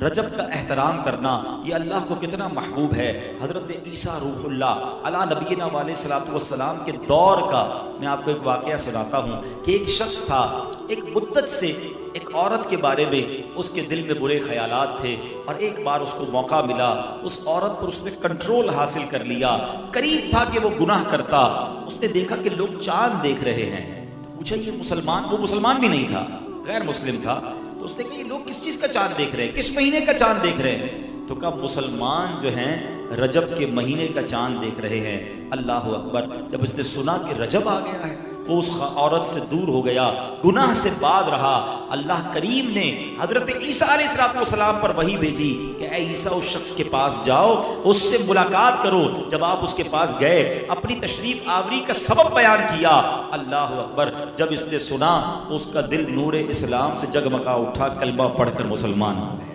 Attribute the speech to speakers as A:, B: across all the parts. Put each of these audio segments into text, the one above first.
A: رجب کا احترام کرنا یہ اللہ کو کتنا محبوب ہے۔ حضرت عیسیٰ روح اللہ علی نبینا علیہ الصلوۃ والسلام کے دور کا میں آپ کو ایک واقعہ سناتا ہوں کہ ایک شخص تھا، ایک مدت سے ایک عورت کے بارے میں اس کے دل میں برے خیالات تھے، اور ایک بار اس کو موقع ملا، اس عورت پر اس نے کنٹرول حاصل کر لیا۔ قریب تھا کہ وہ گناہ کرتا، اس نے دیکھا کہ لوگ چاند دیکھ رہے ہیں، تو پوچھا یہ مسلمان، وہ مسلمان بھی نہیں تھا، غیر مسلم تھا، تو اس نے کہا یہ لوگ کس چیز کا چاند دیکھ رہے ہیں، کس مہینے کا چاند دیکھ رہے ہیں؟ تو کہا مسلمان جو ہیں رجب کے مہینے کا چاند دیکھ رہے ہیں۔ اللہ اکبر! جب اس نے سنا کہ رجب آ گیا ہے، وہ اس عورت سے دور ہو گیا، گناہ سے باز رہا۔ اللہ کریم نے حضرت عیسیٰ علیہ السلام پر وحی بھیجی کہ اے عیسیٰ اس شخص کے پاس جاؤ، اس سے ملاقات کرو۔ جب آپ اس کے پاس گئے، اپنی تشریف آوری کا سبب بیان کیا۔ اللہ اکبر! جب اس نے سنا تو اس کا دل نور اسلام سے جگمگا اٹھا، کلمہ پڑھ کر مسلمان ہو گیا۔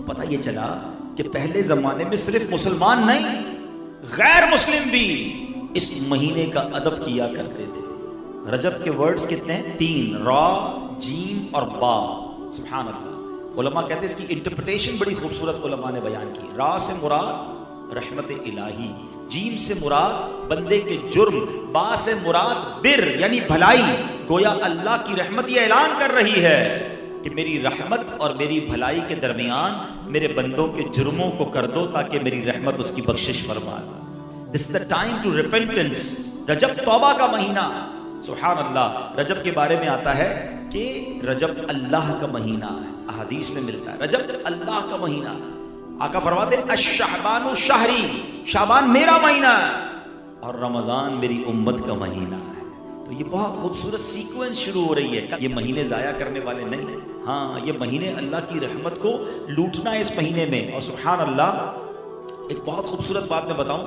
A: پتہ یہ چلا کہ پہلے زمانے میں صرف مسلمان نہیں، غیر مسلم بھی اس مہینے کا ادب کیا کرتے تھے۔ رجب کے ورڈز کتنے ہیں؟ 3، را، جیم اور با۔ سبحان اللہ! علماء کہتے ہیں اس کی انٹرپریٹیشن بڑی خوبصورت علماء نے بیان کی۔ را سے مراد رحمت الہی، جیم سے مراد بندے کے جرم، با سے مراد بر یعنی بھلائی۔ گویا اللہ کی رحمت یہ اعلان کر رہی ہے کہ میری رحمت اور میری بھلائی کے درمیان میرے بندوں کے جرموں کو کر دو تاکہ میری رحمت اس کی بخشش فرما۔ This is the time to repentance۔ رجب توبہ کا مہینہ۔ سبحان اللہ! رجب کے بارے میں آتا ہے کہ رجب اللہ کا مہینہ ہے، احادیث میں ملتا ہے رجب اللہ کا مہینہ ہے۔ آقا فرماتے ہیں الشعبان شہری، شعبان میرا مہینہ ہے اور رمضان میری امت کا مہینہ ہے۔ تو یہ بہت خوبصورت سیکوینس شروع ہو رہی ہے۔ یہ مہینے ضائع کرنے والے نہیں، ہاں یہ مہینے اللہ کی رحمت کو لوٹنا ہے اس مہینے میں۔ اور سبحان اللہ! ایک بہت خوبصورت بات میں بتاؤں،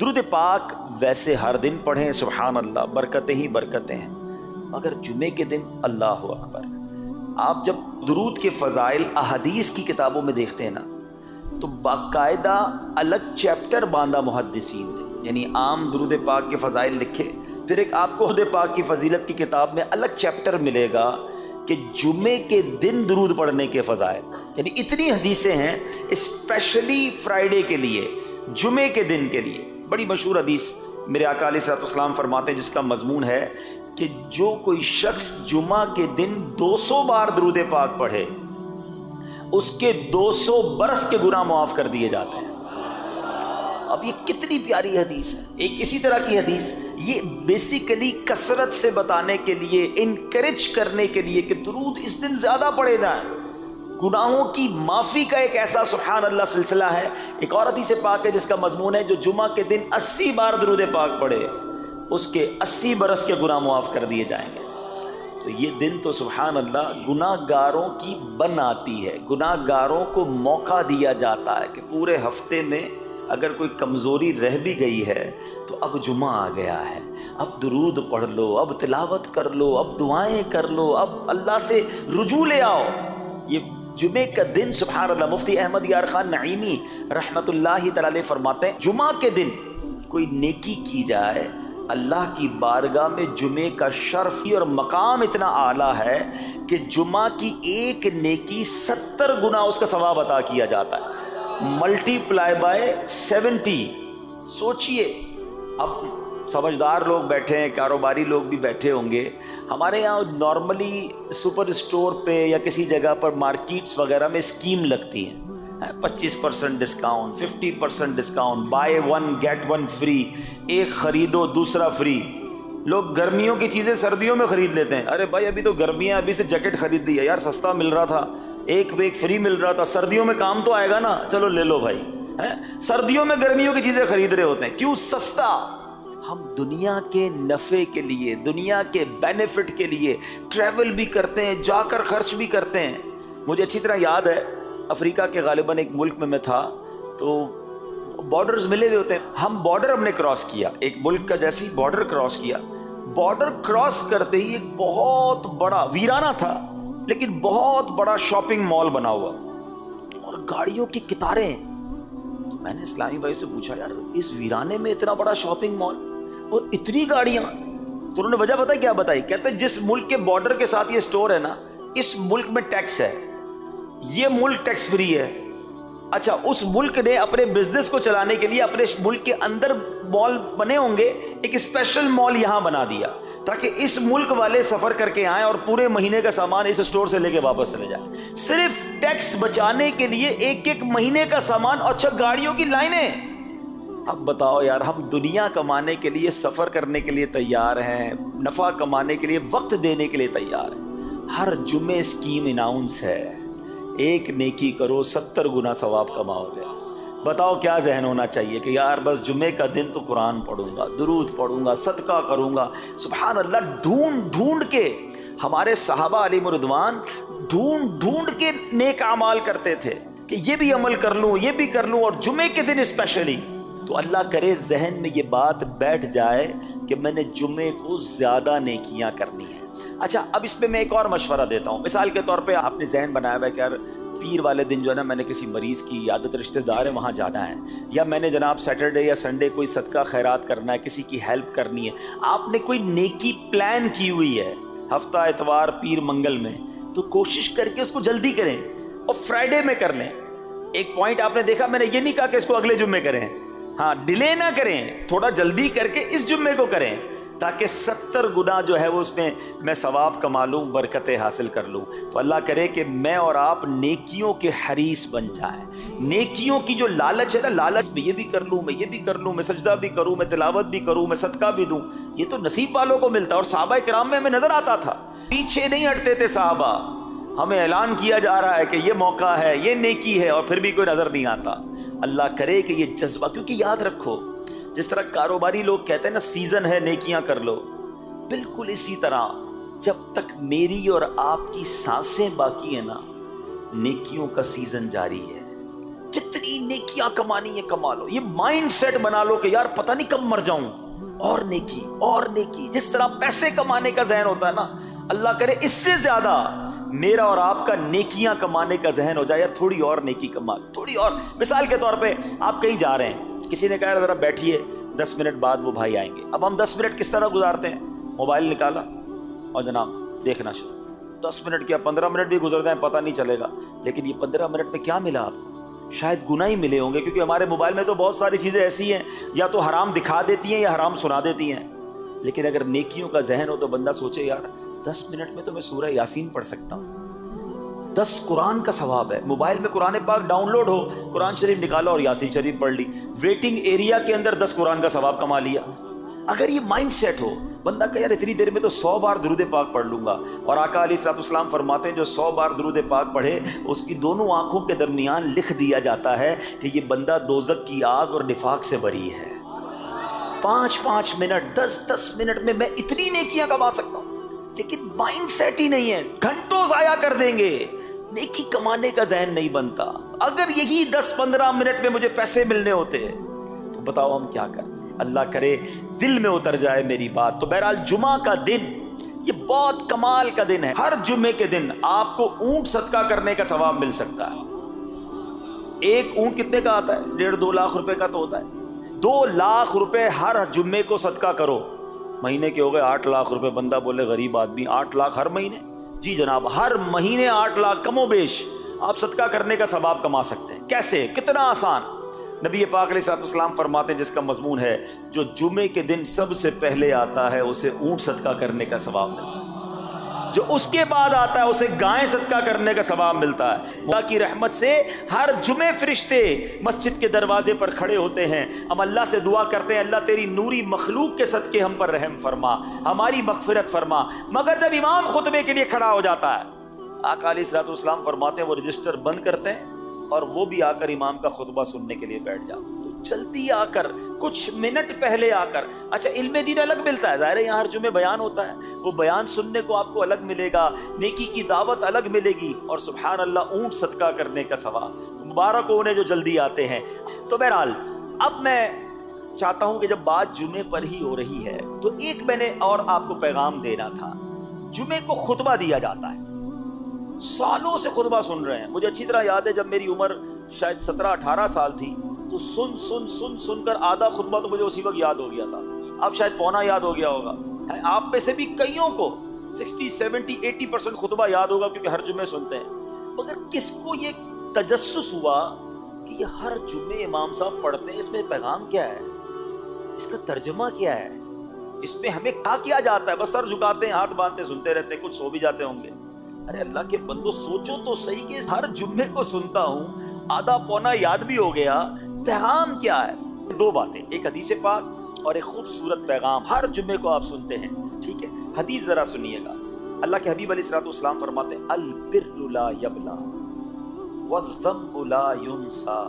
A: درود پاک ویسے ہر دن پڑھیں، سبحان اللہ، برکتیں ہی برکتیں ہیں، مگر جمعے کے دن اللہ اکبر! آپ جب درود کے فضائل احادیث کی کتابوں میں دیکھتے ہیں نا، تو باقاعدہ الگ چیپٹر باندھا محدثین نے، یعنی عام درود پاک کے فضائل لکھے، پھر ایک آپ کو درود پاک کی فضیلت کی کتاب میں الگ چیپٹر ملے گا کہ جمعے کے دن درود پڑھنے کے فضائل، یعنی اتنی حدیثیں ہیں اسپیشلی فرائیڈے کے لیے، جمعے کے دن کے لیے۔ بڑی مشہور حدیث میرے آقا علیہ الصلوۃ والسلام فرماتے ہیں، جس کا مضمون ہے کہ جو کوئی شخص جمعہ کے دن 200 بار درود پاک پڑھے، اس کے 200 برس کے گناہ معاف کر دیے جاتے ہیں۔ اب یہ کتنی پیاری حدیث ہے۔ ایک اسی طرح کی حدیث، یہ بیسیکلی کثرت سے بتانے کے لیے، انکریج کرنے کے لیے کہ درود اس دن زیادہ پڑھے جائیں۔ گناہوں کی معافی کا ایک ایسا سبحان اللہ سلسلہ ہے۔ ایک اور حدیث پاک ہے جس کا مضمون ہے جو جمعہ کے دن 80 بار درود پاک پڑھے، اس کے 80 برس کے گناہ معاف کر دیے جائیں گے۔ تو یہ دن تو سبحان اللہ گناہ گاروں کی بن آتی ہے، گناہ گاروں کو موقع دیا جاتا ہے کہ پورے ہفتے میں اگر کوئی کمزوری رہ بھی گئی ہے تو اب جمعہ آ گیا ہے، اب درود پڑھ لو، اب تلاوت کر لو، اب دعائیں کر لو، اب اللہ سے رجوع لے آؤ۔ یہ جمعے کا دن سبحان اللہ، مفتی احمد یار خان نعیمی رحمت اللہ تعالی فرماتے ہیں جمعہ کے دن کوئی نیکی کی جائے، اللہ کی بارگاہ میں جمعے کا شرف اور مقام اتنا اعلیٰ ہے کہ جمعہ کی ایک نیکی 70 گنا اس کا ثواب عطا کیا جاتا ہے، ملٹی پلائی بائی 70۔ سوچئے، اب سمجھدار لوگ بیٹھے ہیں، کاروباری لوگ بھی بیٹھے ہوں گے۔ ہمارے یہاں نارملی سپر اسٹور پہ یا کسی جگہ پر مارکیٹس وغیرہ میں اسکیم لگتی ہیں، 25% discount, 50% discount, buy 1 get 1 free, ایک خریدو دوسرا فری۔ لوگ گرمیوں کی چیزیں سردیوں میں خرید لیتے ہیں، ارے بھائی ابھی تو گرمیاں، ابھی سے جیکٹ خرید دی ہے یار، سستا مل رہا تھا، ایک پہ ایک فری مل رہا تھا، سردیوں میں کام تو آئے گا نا، چلو لے لو بھائی۔ سردیوں میں گرمیوں کی چیزیں خرید رہے ہوتے ہیں، کیوں؟ سستا۔ ہم دنیا کے نفع کے لیے، دنیا کے بینیفٹ کے لیے ٹریول بھی کرتے ہیں، جا کر خرچ بھی کرتے ہیں۔ مجھے اچھی طرح یاد ہے، افریقہ کے غالباً ایک ملک میں تھا، تو بارڈرز ملے ہوئے ہوتے ہیں، ہم بارڈر ہم نے کراس کیا، ایک ملک کا جیسے ہی بارڈر کراس کیا، بارڈر کراس کرتے ہی ایک بہت بڑا ویرانہ تھا لیکن بہت بڑا شاپنگ مال بنا ہوا اور گاڑیوں کی قطاریں۔ تو میں نے اسلامی بھائی سے پوچھا، یار اس ویرانے میں اتنا بڑا شاپنگ مال اور اتنی گاڑیاں؟ تو انہوں نے وجہ بتائی، کیا بتائی؟ کہتے ہیں جس ملک کے بارڈر کے ساتھ یہ سٹور ہے نا، اس ملک میں ٹیکس ہے، یہ ملک ٹیکس فری ہے. اچھا اس ملک نے اپنے بزنس کو چلانے کے لیے اپنے ملک کے اندر مال بنے ہوں گے, ایک اسپیشل مال یہاں بنا دیا تاکہ اس ملک والے سفر کر کے آئیں اور پورے مہینے کا سامان اس اسٹور سے لے کے واپس چلے جائیں, صرف ٹیکس بچانے کے لیے ایک ایک مہینے کا سامان. اچھا گاڑیوں کی لائنیں. اب بتاؤ یار, ہم دنیا کمانے کے لیے, سفر کرنے کے لیے تیار ہیں, نفع کمانے کے لیے, وقت دینے کے لیے تیار ہیں. ہر جمعے اسکیم اناؤنس ہے, ایک نیکی کرو 70 گنا ثواب کماؤ گے. بتاؤ کیا ذہن ہونا چاہیے کہ یار بس جمعے کا دن تو قرآن پڑھوں گا, درود پڑھوں گا, صدقہ کروں گا. سبحان اللہ, ڈھونڈ ڈھونڈ کے ہمارے صحابہ علیہ رضوان ڈھونڈ کے نیک اعمال کرتے تھے کہ یہ بھی عمل کر لوں, یہ بھی کر لوں, اور جمعے کے دن اسپیشلی. تو اللہ کرے ذہن میں یہ بات بیٹھ جائے کہ میں نے جمعے کو زیادہ نیکیاں کرنی ہیں. اچھا اب اس پہ میں ایک اور مشورہ دیتا ہوں. مثال کے طور پہ آپ نے ذہن بنایا ہوا ہے کہ یار پیر والے دن جو ہے نا میں نے کسی مریض کی عادت رشتہ دار ہے وہاں جانا ہے, یا میں نے جناب سیٹرڈے یا سنڈے کوئی صدقہ خیرات کرنا ہے, کسی کی ہیلپ کرنی ہے. آپ نے کوئی نیکی پلان کی ہوئی ہے ہفتہ اتوار پیر منگل میں, تو کوشش کر کے اس کو جلدی کریں اور فرائیڈے میں کر لیں. ایک پوائنٹ آپ نے دیکھا, میں نے یہ نہیں کہا کہ اس کو اگلے جمعے کریں, ہاں ڈیلے نہ کریں, تھوڑا جلدی کر کے اس جمعے کو کریں تاکہ 70 گنا جو ہے وہ اس میں ثواب کما لوں, برکتیں حاصل کر لوں. تو اللہ کرے کہ میں اور آپ نیکیوں کے حریص بن جائیں. نیکیوں کی جو لالچ ہے نا, لالچ میں یہ بھی کر لوں, میں یہ بھی کر لوں, میں سجدہ بھی کروں, میں تلاوت بھی کروں, میں صدقہ بھی دوں, یہ تو نصیب والوں کو ملتا ہے. اور صحابہ کرام میں ہمیں نظر آتا تھا, پیچھے نہیں ہٹتے تھے صحابہ. ہمیں اعلان کیا جا رہا ہے کہ یہ موقع ہے, یہ نیکی ہے, اور پھر بھی کوئی نظر نہیں آتا. اللہ کرے کہ یہ جذبہ, کیونکہ یاد رکھو جس طرح کاروباری لوگ کہتے ہیں نا سیزن ہے نیکیاں کر لو, بالکل اسی طرح جب تک میری اور آپ کی سانسیں باقی ہیں نا نیکیوں کا سیزن جاری ہے. جتنی نیکیاں کمانی ہے کما لو. یہ مائنڈ سیٹ بنا لو کہ یار پتہ نہیں کب مر جاؤں, اور نیکی اور نیکی. جس طرح پیسے کمانے کا ذہن ہوتا ہے نا, اللہ کرے اس سے زیادہ میرا اور آپ کا نیکیاں کمانے کا ذہن ہو جائے. یار تھوڑی اور نیکی کما, تھوڑی اور. مثال کے طور پہ آپ کہیں جا رہے ہیں, کسی نے کہا ذرا بیٹھیے 10 منٹ بعد وہ بھائی آئیں گے. اب ہم 10 منٹ کس طرح گزارتے ہیں, موبائل نکالا اور جناب دیکھنا شروع. 10 منٹ کیا 15 منٹ بھی گزر جائیں پتہ نہیں چلے گا, لیکن یہ 15 منٹ میں کیا ملا آپ کو, شاید گناہ ہی ملے ہوں گے. کیونکہ ہمارے موبائل میں تو بہت ساری چیزیں ایسی ہیں یا تو حرام دکھا دیتی ہیں یا حرام سنا دیتی ہیں. لیکن اگر نیکیوں کا ذہن ہو تو بندہ سوچے یار 10 منٹ میں تو میں سورہ یاسین پڑھ سکتا ہوں, 10 قرآن کا ثواب ہے. موبائل میں قرآن پاک ڈاؤن لوڈ ہو, قرآن شریف نکالا اور یاسین شریف پڑھ لی, ویٹنگ ایریا کے اندر 10 قرآن کا ثواب کما لیا. اگر یہ مائنڈ سیٹ ہو, بندہ کہ یار اتنی دیر میں تو 100 بار درود پاک پڑھ لوں گا. اور آقا علیہ الصلوۃ والسلام فرماتے ہیں جو 100 بار درود پاک پڑھے اس کی دونوں آنکھوں کے درمیان لکھ دیا جاتا ہے کہ یہ بندہ دوزخ کی آگ اور نفاق سے بری ہے. 5 منٹ 10 منٹ میں اتنی نیکیاں کما سکتا ہوں. لیکن مائنڈ سیٹ ہی نہیں ہے, گھنٹوں ضائع کر دیں گے, نیکی کمانے کا ذہن نہیں بنتا. اگر یہی 10-15 منٹ میں مجھے پیسے ملنے ہوتے تو بتاؤ ہم کیا کرتے. اللہ کرے دل میں اتر جائے میری بات. تو بہرحال جمعہ کا دن یہ بہت کمال کا دن ہے. ہر جمعے کے دن آپ کو اونٹ صدقہ کرنے کا ثواب مل سکتا ہے. ایک اونٹ کتنے کا آتا ہے, 1.5-2 لاکھ روپے کا تو ہوتا ہے. 2 لاکھ روپے ہر جمعے کو صدقہ کرو, مہینے کے ہو گئے 8 لاکھ روپے. بندہ بولے غریب آدمی 8 لاکھ ہر مہینے, جی جناب ہر مہینے 8 لاکھ کم و بیش آپ صدقہ کرنے کا ثواب کما سکتے ہیں. کیسے, کتنا آسان. نبی پاک علیہ الصلوۃ والسلام فرماتے ہیں جس کا مضمون ہے جو جمعے کے دن سب سے پہلے آتا ہے اسے اونٹ صدقہ کرنے کا ثواب ملتا ہے, جو اس کے بعد آتا ہے اسے گائے صدقہ کرنے کا ثواب ملتا ہے. اللہ کی رحمت سے ہر جمعے فرشتے مسجد کے دروازے پر کھڑے ہوتے ہیں. ہم اللہ سے دعا کرتے ہیں اللہ تیری نوری مخلوق کے صدقے ہم پر رحم فرما, ہماری مغفرت فرما. مگر جب امام خطبے کے لیے کھڑا ہو جاتا ہے, آقا علیہ الصلوۃ والسلام فرماتے ہیں وہ رجسٹر بند کرتے ہیں اور وہ بھی آ کر امام کا خطبہ سننے کے لیے بیٹھ جاؤ. تو جلدی آ کر, کچھ منٹ پہلے آ کر. اچھا علم دین الگ ملتا ہے, ظاہر ہے یہاں ہر جمعے بیان ہوتا ہے, وہ بیان سننے کو آپ کو الگ ملے گا, نیکی کی دعوت الگ ملے گی, اور سبحان اللہ اونٹ صدقہ کرنے کا ثواب. تو مبارک ہو انہیں جو جلدی آتے ہیں. تو بہرحال اب میں چاہتا ہوں کہ جب بات جمعے پر ہی ہو رہی ہے تو ایک میں نے اور آپ کو پیغام دینا تھا. جمعے کو خطبہ دیا جاتا ہے, سالوں سے خطبہ سن رہے ہیں. مجھے اچھی طرح یاد ہے جب میری عمر شاید 17-18 سال تھی تو سن کر آدھا خطبہ تو مجھے اسی وقت یاد ہو گیا تھا. اب شاید پونا یاد ہو گیا ہوگا. آپ میں سے بھی کئیوں کو 60-70-80% خطبہ یاد ہوگا کیونکہ ہر جمعے سنتے ہیں. مگر کس کو یہ تجسس ہوا کہ یہ ہر جمعے امام صاحب پڑھتے ہیں، اس میں پیغام کیا ہے، اس کا ترجمہ کیا ہے، اس میں ہمیں کیا جاتا ہے؟ بس سر جھکاتے ہیں، ہاتھ باندھتے سنتے رہتے ہیں، کچھ سو بھی جاتے ہوں گے۔ ارے اللہ کے بندو سوچو تو صحیح کہ ہر جمعے کو سنتا ہوں، آدھا پونا یاد بھی ہو گیا، پیغام کیا ہے؟ دو باتیں، ایک حدیث پاک اور ایک خوبصورت پیغام ہر جمعے کو آپ سنتے ہیں، ٹھیک ہے؟ حدیث ذرا سنیے گا۔ اللہ کے حبیب علیہ الصلوۃ والسلام فرماتے ہیں البر لا یبلا والذنب لا ینسا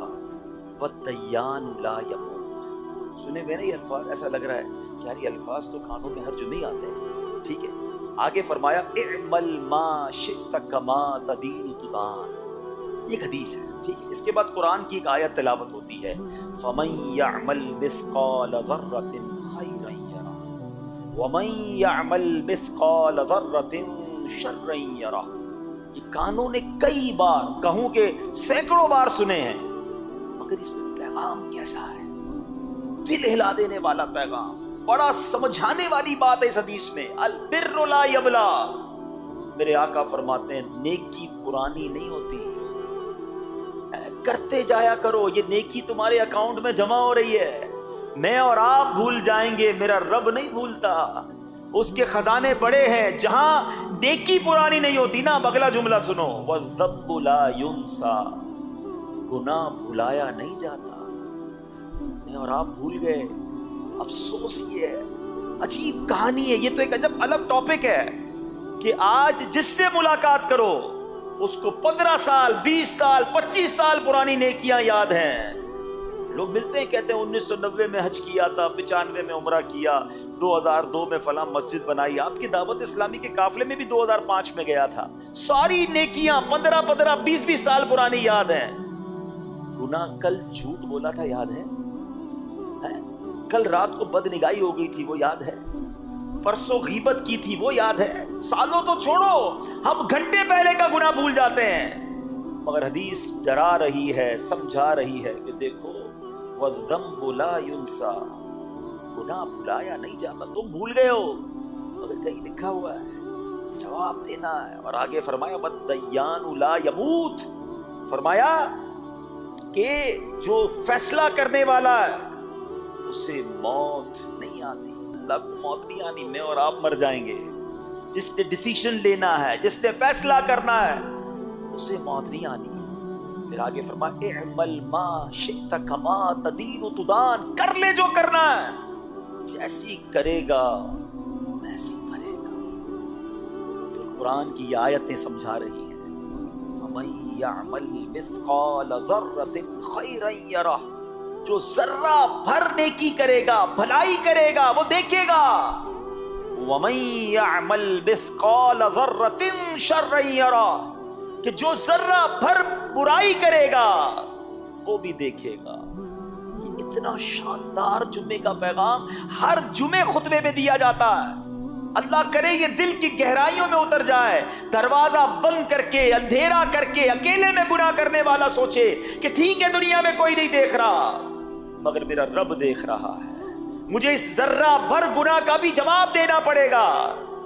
A: والدیان لا یموت۔ سنے ہوئے نا یہ الفاظ؟ ایسا لگ رہا ہے کہ یار یہ الفاظ تو کانوں میں ہر جمعے آتے ہیں، ٹھیک ہے؟ آگے فرمایا اعمل ما شئت کما تدین تدان، یہ حدیث ہے، ٹھیک ہے؟ اس کے بعد قرآن کی ایک آیت تلاوت ہوتی ہے فمن یعمل مثقال ذرۃ خیرا یرہ ومن یعمل مثقال ذرۃ شرا یرہ۔ یہ کانوں نے کئی بار، کہوں کہ سینکڑوں بار سنے ہیں، مگر اس میں پیغام کیسا ہے؟ دل ہلا دینے والا پیغام، بڑا سمجھانے والی بات ہے اس حدیث میں۔ البر لا یبلا، میرے آقا فرماتے ہیں نیکی پرانی نہیں ہوتی، کرتے جایا کرو، یہ نیکی تمہارے اکاؤنٹ میں جمع ہو رہی ہے۔ میں اور آپ بھول جائیں گے، میرا رب نہیں بھولتا، اس کے خزانے بڑے ہیں۔ جہاں نیکی پرانی نہیں ہوتی نا، اگلا جملہ سنو، وَالذَّنبُ لَا يُنسَى، گناہ بھلایا نہیں جاتا۔ میں اور آپ بھول گئے، افسوس یہ ہے، عجیب کہانی ہے، یہ تو ایک عجب الگ ٹاپک ہے کہ آج جس سے ملاقات کرو اس کو 15 سال 20 سال 25 سال پرانی نیکیاں یاد ہیں۔ لوگ ملتے ہیں کہتے ہیں 1990 میں حج کیا تھا، 95 میں عمرہ کیا، 2002 میں فلاں مسجد بنائی۔ آپ کی دعوت اسلامی کے قافلے میں بھی 2005 میں گیا تھا۔ ساری نیکیاں 15 20 سال پرانی یاد ہیں۔ گناہ کل جھوٹ بولا تھا یاد ہے؟ کل رات کو بد نگاہی ہو گئی تھی وہ یاد ہے؟ پرسوں غیبت کی تھی وہ یاد ہے؟ سالوں تو چھوڑو، ہم گھنٹے پہلے کا گناہ بھول جاتے ہیں۔ مگر حدیث ڈرا رہی ہے، سمجھا رہی ہے کہ دیکھو وَالذَّنبُ لَا يُنسَى، گناہ بھلایا نہیں جاتا۔ تم بھول گئے ہو مگر کہیں لکھا ہوا ہے، جواب دینا ہے۔ اور آگے فرمایا وَالدَّيَّانُ لَا يَمُوتُ، فرمایا کہ جو فیصلہ کرنے والا ہے اسے موت نہیں آتی۔ اللہ کو موت نہیں آنی، میں اور آپ مر جائیں گے۔ جس نے ڈیسیشن لینا ہے، جس نے فیصلہ کرنا ہے، اسے موت نہیں آنی۔ پھر آگے فرمایا اعمل ما شئت کما تدین تدان، کر لے جو کرنا ہے، جیسی کرے گا ویسی مرے گا۔ تو قرآن کی آیتیں سمجھا رہی ہیں فمن یعمل مثقال ذرۃ خیرا یرہ، جو ذرہ بھر نیکی کرے گا، بھلائی کرے گا، وہ دیکھے گا۔ وَمَن يَعْمَلْ مِثْقَالَ ذَرَّةٍ شَرًّا يَرَهُ، کہ جو ذرہ بھر برائی کرے گا وہ بھی دیکھے گا۔ یہ اتنا شاندار جمعے کا پیغام ہر جمعے خطبے میں دیا جاتا ہے۔ اللہ کرے یہ دل کی گہرائیوں میں اتر جائے، دروازہ بند کر کے، اندھیرا کر کے، اکیلے میں گناہ کرنے والا سوچے کہ ٹھیک ہے دنیا میں کوئی نہیں دیکھ رہا مگر میرا رب دیکھ رہا ہے، مجھے اس ذرہ بھر گناہ کا بھی جواب دینا پڑے گا۔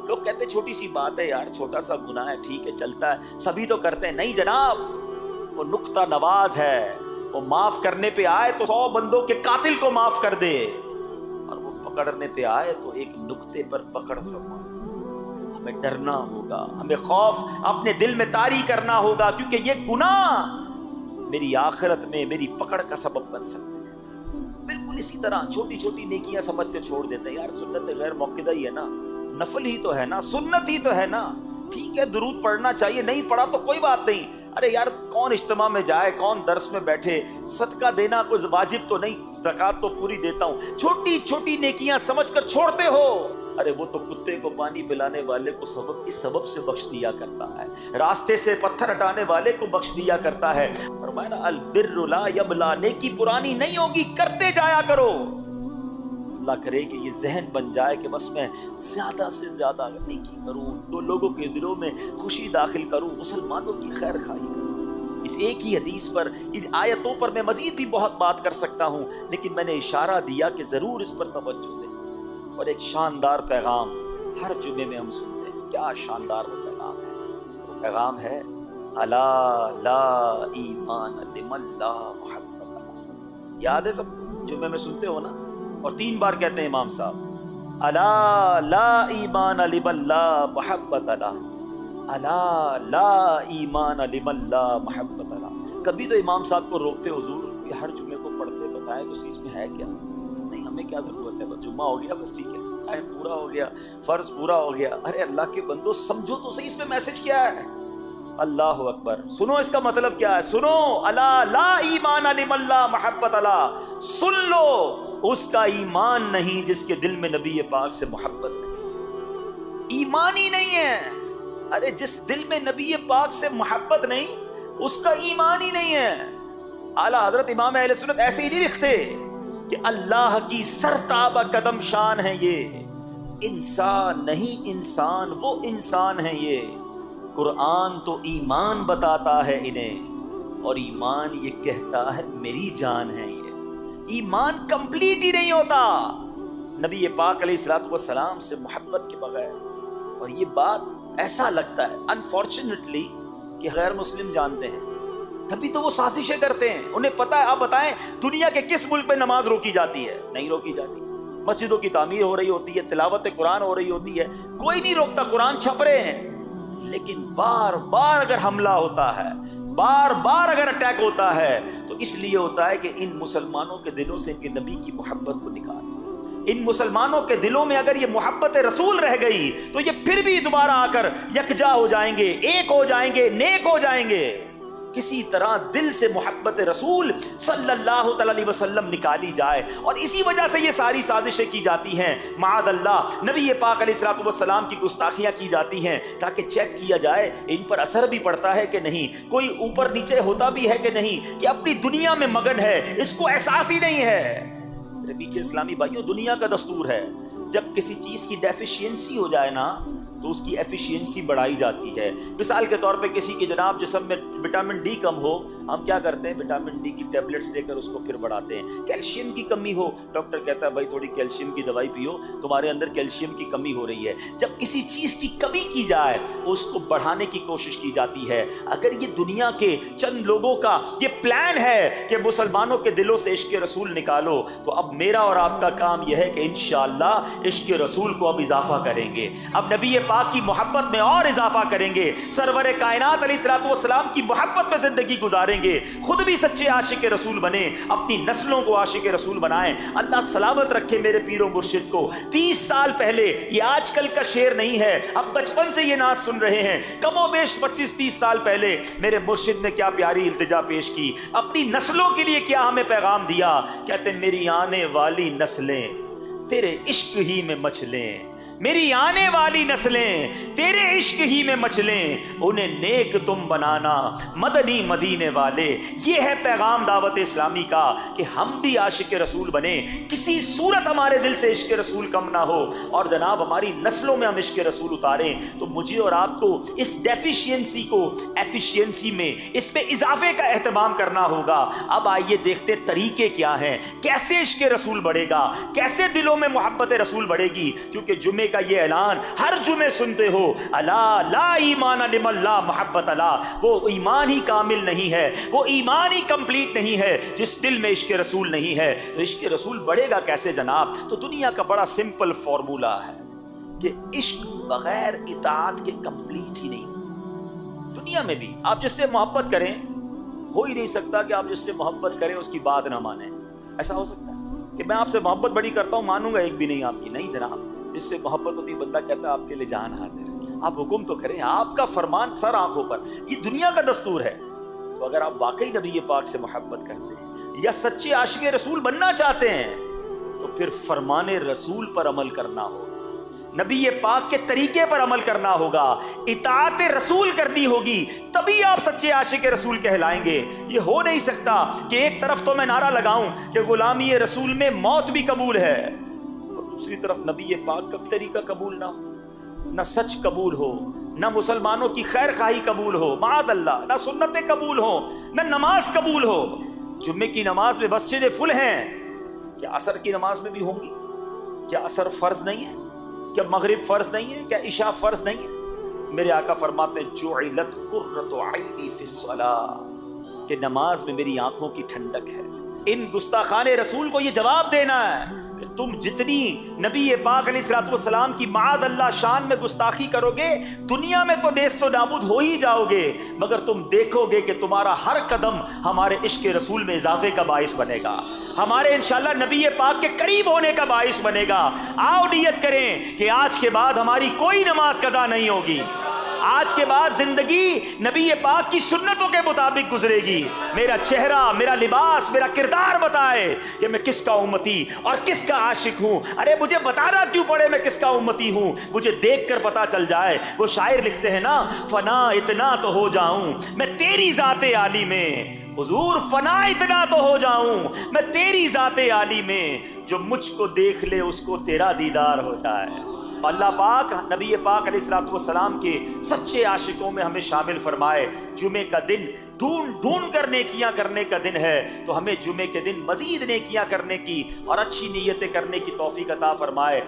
A: لوگ کہتے ہیں چھوٹی سی بات ہے یار، چھوٹا سا گناہ ہے، ٹھیک ہے چلتا ہے، سبھی تو کرتے ہیں۔ نہیں جناب، وہ نقطہ نواز ہے، وہ معاف کرنے پہ آئے تو 100 بندوں کے قاتل کو معاف کر دے، اور وہ پکڑنے پہ آئے تو ایک نقطے پر پکڑ فرما۔ ہمیں ڈرنا ہوگا، ہمیں خوف اپنے دل میں طاری کرنا ہوگا، کیونکہ یہ گناہ میری آخرت میں میری پکڑ کا سبب بن سکتے ہیں۔ بالکل اسی طرح چھوٹی چھوٹی نیکیاں سمجھ کے چھوڑ دیتے ہیں، یار سنت غیر موقدہ ہی ہے نا، نفل ہی تو ہے نا، سنت ہی تو ہے نا، ٹھیک ہے درود پڑھنا چاہیے، نہیں پڑھا تو کوئی بات نہیں۔ ارے یار کون اجتماع میں جائے، کون درس میں بیٹھے، صدقہ دینا کوئی واجب تو نہیں، زکوٰۃ تو پوری دیتا ہوں، چھوٹی چھوٹی نیکیاں سمجھ کر چھوڑتے ہو۔ ارے وہ تو کتے کو پانی پلانے والے کو اس سبب سے بخش دیا کرتا ہے، راستے سے پتھر ہٹانے والے کو بخش دیا کرتا ہے۔ فرمایا نا البر لا یبلا، نیکی پرانی نہیں ہوگی، کرتے جایا کرو۔ اللہ کرے کہ یہ ذہن بن جائے کہ بس میں زیادہ سے زیادہ نیکی کروں، تو لوگوں کے دلوں میں خوشی داخل کروں، مسلمانوں کی خیر خواہی کروں۔ اس ایک ہی حدیث پر، ان آیتوں پر میں مزید بھی بہت بات کر سکتا ہوں، لیکن میں نے اشارہ دیا کہ ضرور اس پر توجہ دیں۔ اور ایک شاندار پیغام ہر جمعے میں ہم سنتے ہیں، کیا شاندار وہ پیغام ہے؟ وہ پیغام ہے الا لا ایمان لمن لا محبت له. یاد ہے سب جمعے میں سنتے ہو نا, اور 3 بار کہتے ہیں امام صاحب, الا لا ایمان لمن لا محبت له, الا لا ایمان لمن لا محبت له. کبھی تو امام صاحب کو روکتے, حضور یہ ہر جمعے کو پڑھتے بتائیں تو اس میں ہے کیا؟ نہیں, ہمیں کیا ضرورت ہے, بس جمعہ ہو گیا بس ٹھیک ہے, ٹائم پورا ہو گیا, فرض پورا ہو گیا. ارے اللہ کے بندو سمجھو تو صحیح اس میں میسج کیا ہے. اللہ اکبر, سنو اس کا مطلب کیا ہے, سنو, الا لا ایمان لمن لا محبت له, سن لو اس کا ایمان نہیں جس کے دل میں نبی پاک سے محبت نہیں, ایمان ہی نہیں ہے. ارے جس دل میں نبی پاک سے محبت نہیں اس کا ایمان ہی نہیں ہے. اعلیٰ حضرت امام اہل سنت ایسے ہی نہیں لکھتے کہ اللہ کی سرتابہ قدم شان ہے یہ, انسان نہیں انسان, وہ انسان ہے یہ. قرآن تو ایمان بتاتا ہے انہیں, اور ایمان یہ کہتا ہے میری جان ہے یہ. ایمان کمپلیٹ ہی نہیں ہوتا نبی پاک علیہ الصلوۃ والسلام سے محبت کے بغیر. اور یہ بات ایسا لگتا ہے انفارچونیٹلی کہ غیر مسلم جانتے ہیں, کبھی تو وہ سازشیں کرتے ہیں, انہیں پتا ہے. آپ بتائیں دنیا کے کس ملک میں نماز روکی جاتی ہے؟ نہیں روکی جاتی. مسجدوں کی تعمیر ہو رہی ہوتی ہے, تلاوت قرآن ہو رہی ہوتی ہے, کوئی نہیں روکتا, قرآن چھپ رہے ہیں. لیکن بار بار اگر حملہ ہوتا ہے, بار بار اگر اٹیک ہوتا ہے, تو اس لیے ہوتا ہے کہ ان مسلمانوں کے دلوں سے ان کے نبی کی محبت کو نکال. ان مسلمانوں کے دلوں میں اگر یہ محبت رسول رہ گئی تو یہ پھر بھی دوبارہ آ کر یکجا ہو جائیں گے, ایک ہو جائیں گے, نیک ہو جائیں گے. کسی طرح دل سے محبت رسول صلی اللہ علیہ وسلم نکالی جائے, اور اسی وجہ سے یہ ساری سازشیں کی جاتی ہیں. معاذ اللہ, نبی پاک علیہ الصلوۃ والسلام کی گستاخیاں کی جاتی ہیں تاکہ چیک کیا جائے ان پر اثر بھی پڑتا ہے کہ نہیں, کوئی اوپر نیچے ہوتا بھی ہے کہ نہیں, کہ اپنی دنیا میں مگن ہے, اس کو احساس ہی نہیں ہے. میرے پیچھے اسلامی بھائیوں, دنیا کا دستور ہے جب کسی چیز کی ڈیفیشینسی ہو جائے نا تو اس کی ایفیشینسی بڑھائی جاتی ہے. مثال کے طور پہ کسی کے جناب جسم میں وٹامن ڈی کم ہو, ہم کیا کرتے ہیں, وٹامن ڈی کی ٹیبلٹس دے کر اس کو پھر بڑھاتے ہیں. کیلشیم کی کمی ہو, ڈاکٹر کہتا ہے بھائی تھوڑی کیلشیم کی دوائی پیو, تمہارے اندر کیلشیم کی کمی ہو رہی ہے. جب کسی چیز کی کمی کی جائے اس کو بڑھانے کی کوشش کی جاتی ہے. اگر یہ دنیا کے چند لوگوں کا یہ پلان ہے کہ مسلمانوں کے دلوں سے عشق رسول نکالو, تو اب میرا اور آپ کا کام یہ ہے کہ انشاءاللہ عشق رسول کو اب اضافہ کریں گے, اب نبی پاک کی محبت میں اور اضافہ کریں گے, سرور کائنات علیہ الصلوۃ والسلام کی محبت میں زندگی گزاریں گے, خود بھی سچے عاشق رسول بنے, اپنی نسلوں کو عاشق رسول بنائیں. اللہ سلامت رکھے میرے پیر و مرشد کو. 30 سال پہلے, یہ آج کل کا شعر نہیں ہے, اب بچپن سے یہ نعت سن رہے ہیں, کم و بیش 25-30 سال پہلے میرے مرشد نے کیا پیاری التجا پیش کی, اپنی نسلوں کے لیے کیا ہمیں پیغام دیا. کہتے میری آنے والی نسلیں تیرے عشق ہی میں مچلیں, میری آنے والی نسلیں تیرے عشق ہی میں مچلیں, انہیں نیک تم بنانا مدنی مدینے والے. یہ ہے پیغام دعوت اسلامی کا کہ ہم بھی عاشق رسول بنیں, کسی صورت ہمارے دل سے عشق رسول کم نہ ہو, اور جناب ہماری نسلوں میں ہم عشق رسول اتاریں. تو مجھے اور آپ کو اس ڈیفیشینسی کو ایفیشینسی میں, اس پہ اضافے کا اہتمام کرنا ہوگا. اب آئیے دیکھتے طریقے کیا ہیں, کیسے عشق رسول بڑھے گا, کیسے دلوں میں محبت رسول بڑھے گی. کیونکہ جمعے کا یہ اعلان ہر جمعے سنتے ہو, الا لا ایمان لمن لا محبت له, وہ ایمان ہی کامل نہیں ہے, وہ ایمان ہی کمپلیٹ نہیں ہے جس دل میں عشق رسول نہیں ہے. تو عشق رسول بڑھے گا کیسے جناب؟ تو دنیا کا بڑا سمپل فارمولا ہے کہ عشق بغیر اطاعت کے کمپلیٹ ہی نہیں. دنیا میں بھی آپ جس سے محبت کریں, ہو ہی نہیں سکتا کہ آپ جس سے محبت کریں اس کی بات نہ مانیں. ایسا ہو سکتا ہے کہ میں آپ سے محبت بڑی کرتا ہوں, مانوں گا ایک بھی نہیں آپ کی؟ نہیں جناب. جس سے محبت ہوتی بندہ کہتا ہے آپ کے لیے جان حاضر ہے, آپ حکم تو کریں, آپ کا فرمان سر آنکھوں پر. یہ دنیا کا دستور ہے. تو اگر آپ واقعی نبی پاک سے محبت کرتے ہیں یا سچے عاشق رسول بننا چاہتے ہیں تو پھر فرمان رسول پر عمل کرنا ہوگا, نبی پاک کے طریقے پر عمل کرنا ہوگا, اطاعت رسول کرنی ہوگی, تبھی آپ سچے عاشق رسول کہلائیں گے. یہ ہو نہیں سکتا کہ ایک طرف تو میں نعرہ لگاؤں کہ غلامی رسول میں موت بھی قبول ہے, دوسری طرف نبی پاک کا طریقہ قبول نہ ہو, نہ سچ قبول ہو, نہ مسلمانوں کی خیر خواہی قبول ہو, معاذ اللہ, نہ سنتیں قبول ہو, نہ نماز قبول ہو. جمعے کی نماز میں مسجدیں فل ہیں, کیا عصر کی نماز میں بھی ہوں گی؟ کیا عصر فرض نہیں ہے؟ کیا مغرب فرض نہیں ہے؟ کیا عشاء فرض نہیں ہے؟ میرے آقا فرماتے ہیں جعلت قرۃ عینی فی الصلاۃ، کہ نماز میں میری آنکھوں کی ٹھنڈک ہے۔ ان گستاخان رسول کو یہ جواب دینا ہے کہ تم جتنی نبی پاک علیہ الصلوۃ والسلام کی معاذ اللہ شان میں گستاخی کرو گے، دنیا میں تو نیست و نابود ہو ہی جاؤ گے، مگر تم دیکھو گے کہ تمہارا ہر قدم ہمارے عشق رسول میں اضافے کا باعث بنے گا، ہمارے انشاءاللہ نبی پاک کے قریب ہونے کا باعث بنے گا۔ آؤ نیت کریں کہ آج کے بعد ہماری کوئی نماز قضا نہیں ہوگی، آج کے بعد زندگی نبی پاک کی سنتوں کے مطابق گزرے گی۔ میرا چہرہ، میرا لباس، میرا کردار بتائے کہ میں کس کا امتی اور کس کا عاشق ہوں۔ ارے مجھے بتانا کیوں پڑے میں کس کا امتی ہوں، مجھے دیکھ کر پتا چل جائے۔ وہ شاعر لکھتے ہیں نا، فنا اتنا تو ہو جاؤں میں تیری ذات عالی میں، حضور فنا اتنا تو ہو جاؤں میں تیری ذات عالی میں، جو مجھ کو دیکھ لے اس کو تیرا دیدار ہو جائے۔ اللہ پاک نبی پاک علیہ الصلوۃ والسلام کے سچے عاشقوں میں ہمیں شامل فرمائے۔ جمعے کا دن ڈھونڈ کر نیکیاں کرنے کا دن ہے، تو ہمیں جمعے کے دن مزید نیکیاں کرنے کی اور اچھی نیتیں کرنے کی توفیق عطا فرمائے۔